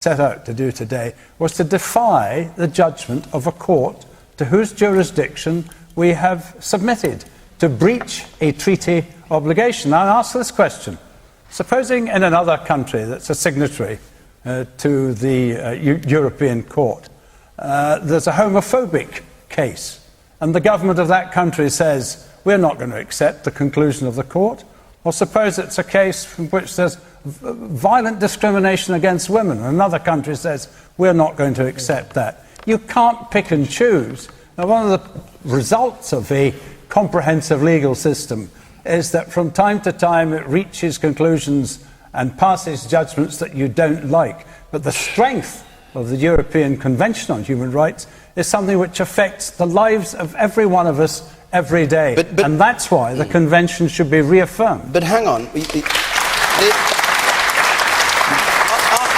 set out to do today was to defy the judgment of a court to whose jurisdiction we have submitted to breach a treaty obligation. Now, I ask this question. Supposing in another country that's a signatory to the European Court, there's a homophobic case, and the government of that country says, we're not going to accept the conclusion of the court. Or suppose it's a case from which there's violent discrimination against women, and another country says, we're not going to accept that. You can't pick and choose. Now, one of the results of a comprehensive legal system is that from time to time it reaches conclusions and passes judgments that you don't like. But the strength of the European Convention on Human Rights is something which affects the lives of every one of us every day. And that's why the Convention should be reaffirmed. But hang on.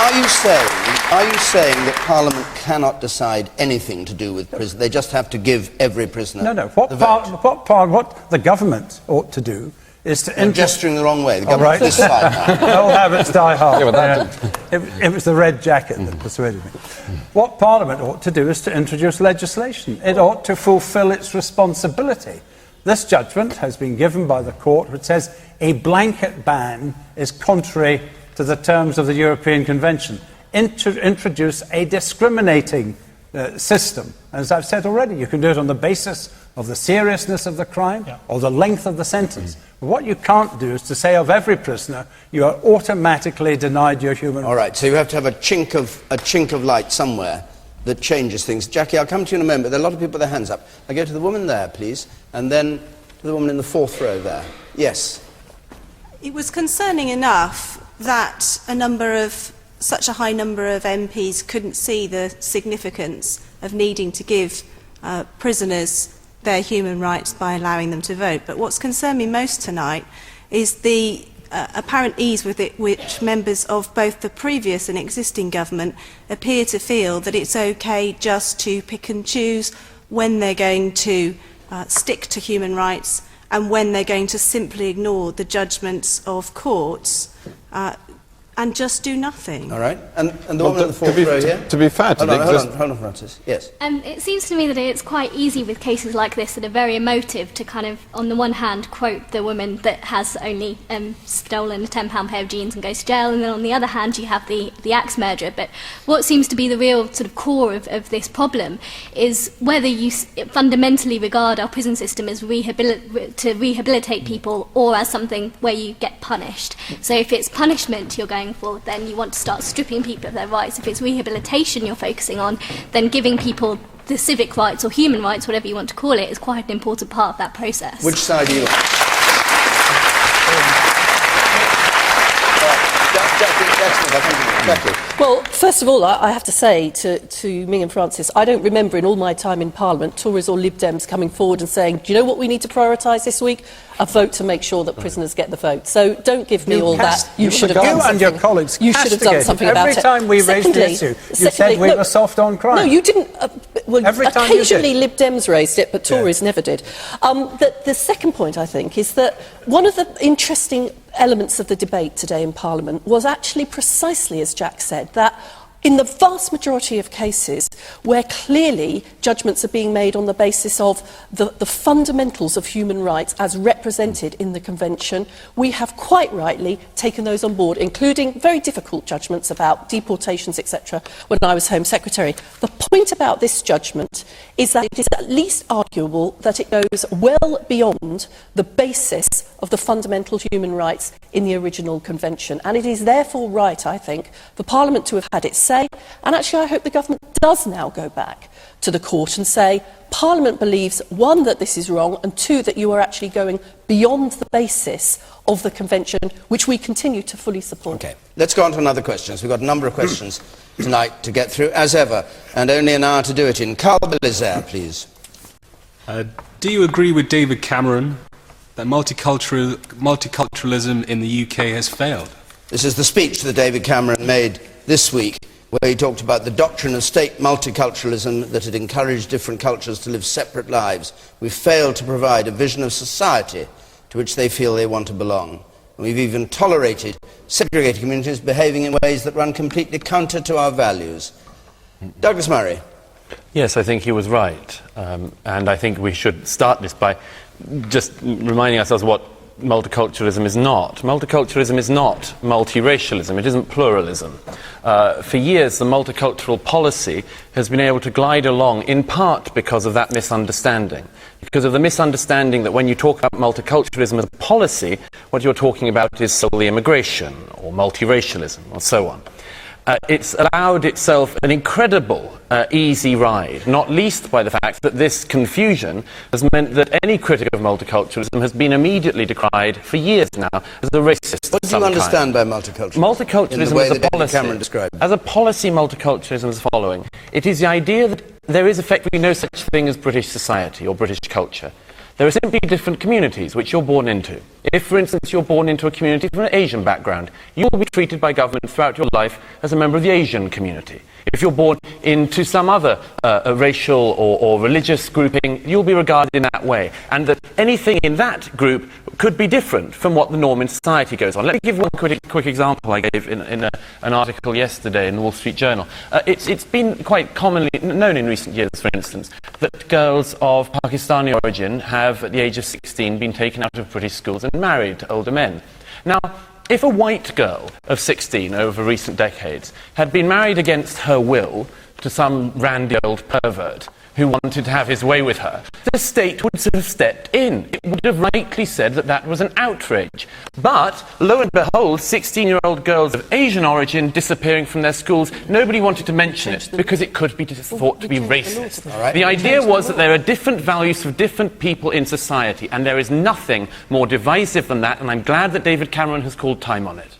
Are you saying that Parliament cannot decide anything to do with prisoners? They just have to give every prisoner No. What the government ought to do is to... You're gesturing the wrong way. The government this side now. Old habits die hard. It was the red jacket that persuaded me. What Parliament ought to do is to introduce legislation. It ought to fulfil its responsibility. This judgment has been given by the court which says a blanket ban is contrary to the terms of the European Convention. Introduce a discriminating system. As I've said already, you can do it on the basis of the seriousness of the crime or the length of the sentence. But what you can't do is to say of every prisoner, you are automatically denied your human rights. All right, so you have to have a chink of light somewhere that changes things. Jacqui, I'll come to you in a moment, but there are a lot of people with their hands up. I go to the woman there, please, and then to the woman in the fourth row there. Yes. It was concerning enough that such a high number of MPs couldn't see the significance of needing to give prisoners their human rights by allowing them to vote. But what's concerned me most tonight is the apparent ease with which members of both the previous and existing government appear to feel that it's okay just to pick and choose when they're going to stick to human rights and when they're going to simply ignore the judgments of courts and just do nothing. All right. And the woman in the fourth row here? To be fair to Hold on, Francis. Yes. It seems to me that it's quite easy with cases like this that are very emotive to kind of, on the one hand, quote the woman that has only stolen a £10 pair of jeans and goes to jail, and then on the other hand you have the axe murderer. But what seems to be the real sort of core of this problem is whether you fundamentally regard our prison system as to rehabilitate people or as something where you get punished. So if it's punishment you're going for, then you want to start stripping people of their rights. If it's rehabilitation you're focusing on, then giving people the civic rights or human rights, whatever you want to call it, is quite an important part of that process. Which side are you on? Well, first of all, I have to say to Ming and Francis, I don't remember in all my time in Parliament Tories or Lib Dems coming forward and saying, do you know what we need to prioritise this week? A vote to make sure that prisoners get the vote. So don't give me all that. You should have done something. You and your colleagues should have done something about it. Every time we raised the issue, you said we were soft on crime. No, you didn't. Well, every time occasionally Lib Dems raised it, but Tories never did. The second point, I think, is that one of the interesting elements of the debate today in Parliament was actually precisely, as Jack said, that in the vast majority of cases where clearly judgments are being made on the basis of the fundamentals of human rights as represented in the Convention, we have quite rightly taken those on board, including very difficult judgments about deportations, etc., when I was Home Secretary. The point about this judgment is that it is at least arguable that it goes well beyond the basis of the fundamental human rights in the original Convention. And it is therefore right, I think, for Parliament to have had its say. And actually, I hope the government does now go back to the court and say, Parliament believes, one, that this is wrong, and two, that you are actually going beyond the basis of the Convention, which we continue to fully support. OK, let's go on to another question. We've got a number of questions tonight to get through, as ever, and only an hour to do it in. Carl Belizaire, please. Do you agree with David Cameron that multiculturalism in the UK has failed? This is the speech that David Cameron made this week, where he talked about the doctrine of state multiculturalism, that had encouraged different cultures to live separate lives. We've failed to provide a vision of society to which they feel they want to belong. We've even tolerated segregated communities behaving in ways that run completely counter to our values. Douglas Murray. Yes, I think he was right. And I think we should start this by just reminding ourselves what multiculturalism is not. Multiculturalism is not multiracialism. It isn't pluralism. For years, the multicultural policy has been able to glide along, in part because of that misunderstanding. Because of the misunderstanding that when you talk about multiculturalism as a policy, what you're talking about is solely immigration, or multiracialism, or so on. It's allowed itself an incredible easy ride, not least by the fact that this confusion has meant that any critic of multiculturalism has been immediately decried for years now as a racist. What do you understand by multiculturalism? Multiculturalism as a policy, as a policy, multiculturalism is the following. It is the idea that there is effectively no such thing as British society or British culture. There are simply different communities which you're born into. If, for instance, you're born into a community from an Asian background, you will be treated by government throughout your life as a member of the Asian community. If you're born into some other racial or religious grouping, you'll be regarded in that way. And that anything in that group could be different from what the norm in society goes on. Let me give one quick example I gave in an article yesterday in the Wall Street Journal. It's been quite commonly known in recent years, for instance, that girls of Pakistani origin have, at the age of 16, been taken out of British schools and married to older men. Now, if a white girl of 16 over recent decades had been married against her will to some randy old pervert who wanted to have his way with her, the state would have stepped in. It would have rightly said that that was an outrage. But, lo and behold, 16-year-old girls of Asian origin disappearing from their schools, nobody wanted to mention it because it could be thought to be racist. The idea was that there are different values for different people in society, and there is nothing more divisive than that, and I'm glad that David Cameron has called time on it.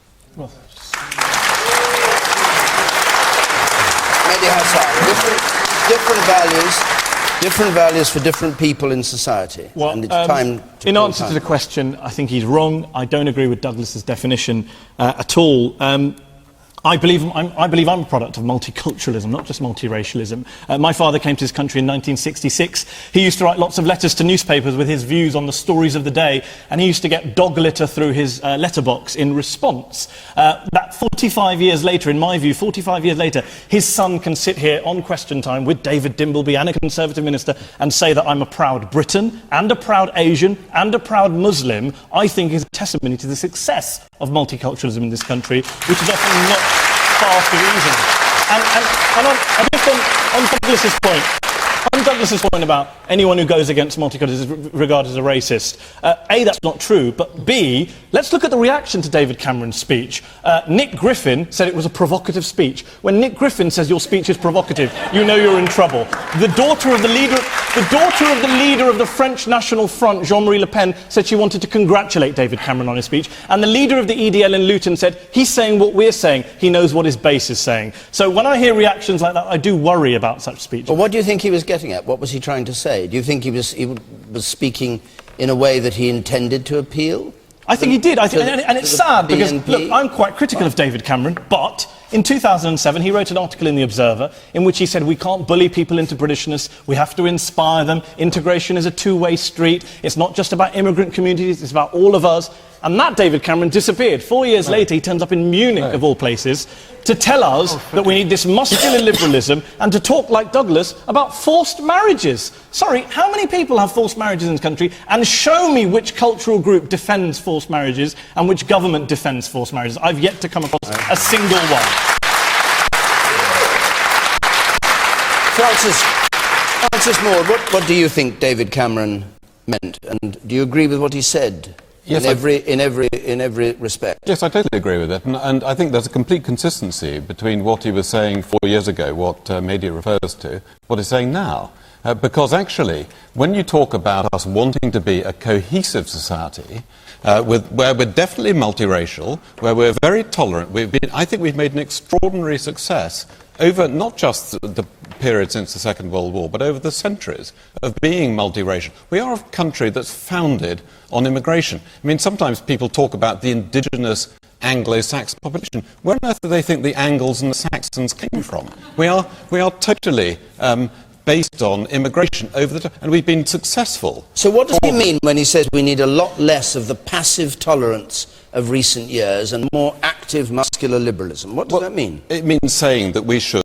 Mehdi Hasan, different values for different people in society. Well, and it's time to in answer to the question, I think he's wrong. I don't agree with Douglas's definition at all. I believe I'm a product of multiculturalism, not just multiracialism. My father came to this country in 1966. He used to write lots of letters to newspapers with his views on the stories of the day, and he used to get dog litter through his letterbox in response. That 45 years later, in my view, 45 years later, his son can sit here on Question Time with David Dimbleby and a Conservative minister and say that I'm a proud Briton and a proud Asian and a proud Muslim, I think is a testimony to the success of multiculturalism in this country, which is often not far too easy. And on Douglas's point about anyone who goes against multiculturalism is regarded as a racist, A, that's not true, but B, let's look at the reaction to David Cameron's speech. Nick Griffin said it was a provocative speech. When Nick Griffin says your speech is provocative, you know you're in trouble. The daughter of the leader of the French National Front, Jean-Marie Le Pen, said she wanted to congratulate David Cameron on his speech, and the leader of the EDL in Luton said he's saying what we're saying, he knows what his base is saying. So when I hear reactions like that, I do worry about such speeches. Well, what do you think he was getting at? What was he trying to say? Do you think he was speaking in a way that he intended to appeal? I think he did. And it's sad because, look, I'm quite critical of David Cameron, but in 2007 he wrote an article in The Observer in which he said we can't bully people into Britishness, we have to inspire them, integration is a two-way street, it's not just about immigrant communities, it's about all of us. And that David Cameron disappeared. 4 years later he turns up in Munich, of all places, to tell us that we need this muscular liberalism and to talk like Douglas about forced marriages. Sorry, how many people have forced marriages in this country? And show me which cultural group defends forced marriages and which government defends forced marriages. I've yet to come across a single one. Francis Maude, what do you think David Cameron meant? And do you agree with what he said? Yes, in every respect. Yes, I totally agree with it, and I think there's a complete consistency between what he was saying 4 years ago, what media refers to, what he's saying now. Because actually, when you talk about us wanting to be a cohesive society, where we're definitely multiracial, where we're very tolerant, I think we've made an extraordinary success over not just the period since the Second World War, but over the centuries of being multiracial. We are a country that's founded on immigration. I mean, sometimes people talk about the indigenous Anglo-Saxon population. Where on earth do they think the Angles and the Saxons came from? We are totally based on immigration over the time, and we've been successful. So what does he mean when he says we need a lot less of the passive tolerance of recent years and more active muscular liberalism. What does that mean? It means saying that we should